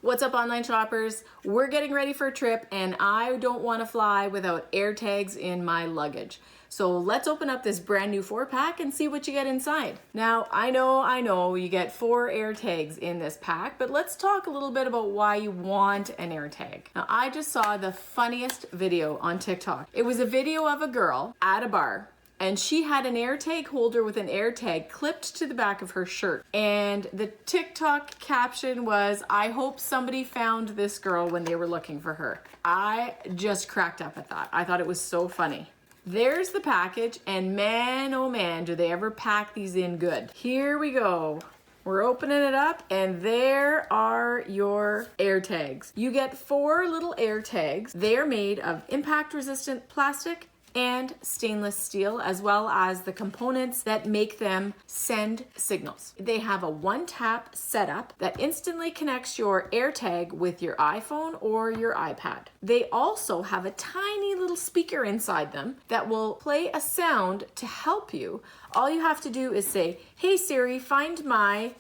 What's up, online shoppers? We're getting ready for a trip and I don't want to fly without AirTags in my luggage. So let's open up this brand new 4-pack and see what you get inside. Now, I know you get 4 AirTags in this pack, but let's talk a little bit about why you want an AirTag. Now, I just saw the funniest video on TikTok. It was a video of a girl at a bar, and she had an AirTag holder with an AirTag clipped to the back of her shirt. And the TikTok caption was, "I hope somebody found this girl when they were looking for her." I just cracked up at that. I thought it was so funny. There's the package, and man, oh man, do they ever pack these in good. Here we go. We're opening it up, and there are your AirTags. You get 4 little AirTags. They're made of impact-resistant plastic and stainless steel, as well as the components that make them send signals. They have a one-tap setup that instantly connects your AirTag with your iPhone or your iPad. They also have a tiny little speaker inside them that will play a sound to help you. All you have to do is say, "Hey Siri, find my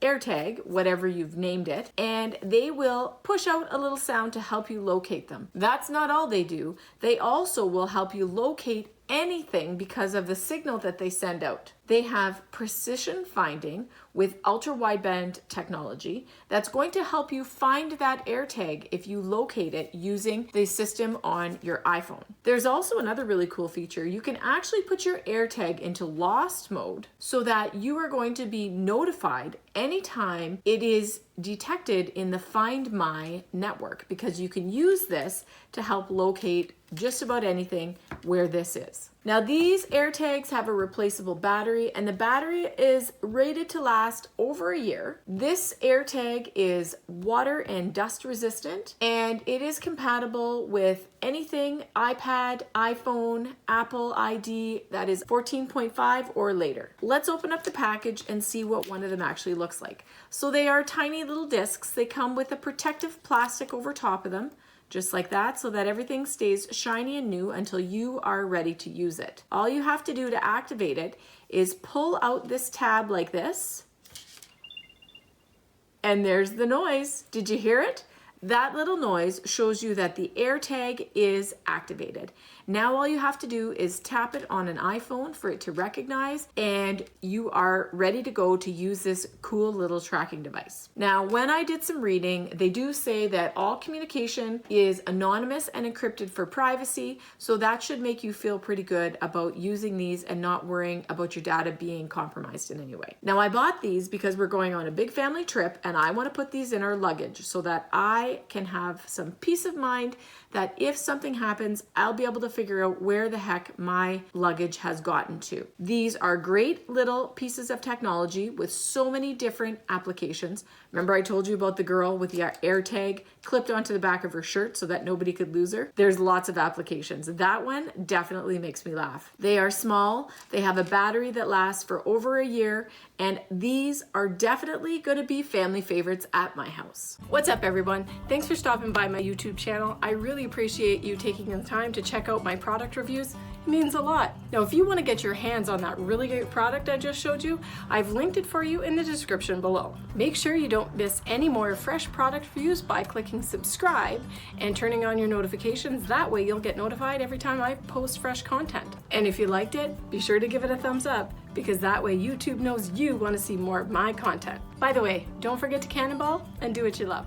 AirTag," whatever you've named it, and they will push out a little sound to help you locate them. That's not all they do. They also will help you locate anything because of the signal that they send out. They have precision finding with ultra wideband technology that's going to help you find that AirTag if you locate it using the system on your iPhone. There's also another really cool feature. You can actually put your AirTag into lost mode so that you are going to be notified anytime it is detected in the Find My network, because you can use this to help locate just about anything where this is. Now, these AirTags have a replaceable battery, and the battery is rated to last over a year. This AirTag is water and dust resistant, and it is compatible with anything iPad, iPhone, Apple ID that is 14.5 or later. Let's open up the package and see what one of them actually looks like. So they are tiny little discs. They come with a protective plastic over top of them, just like that, so that everything stays shiny and new until you are ready to use it. All you have to do to activate it is pull out this tab like this, and there's the noise. Did you hear it? That little noise shows you that the AirTag is activated. Now all you have to do is tap it on an iPhone for it to recognize, and you are ready to go to use this cool little tracking device. Now, when I did some reading, they do say that all communication is anonymous and encrypted for privacy, so that should make you feel pretty good about using these and not worrying about your data being compromised in any way. Now, I bought these because we're going on a big family trip, and I want to put these in our luggage so that I can have some peace of mind that if something happens, I'll be able to figure out where the heck my luggage has gotten to. These are great little pieces of technology with so many different applications. Remember I told you about the girl with the AirTag clipped onto the back of her shirt so that nobody could lose her? There's lots of applications. That one definitely makes me laugh. They are small, they have a battery that lasts for over a year, and these are definitely going to be family favorites at my house. What's up, everyone? Thanks for stopping by my YouTube channel. I really appreciate you taking the time to check out my product reviews. It means a lot. Now, if you want to get your hands on that really great product I just showed you, I've linked it for you in the description below. Make sure you don't miss any more fresh product reviews by clicking subscribe and turning on your notifications. That way you'll get notified every time I post fresh content. And if you liked it, be sure to give it a thumbs up, because that way YouTube knows you want to see more of my content. By the way, don't forget to cannonball and do what you love.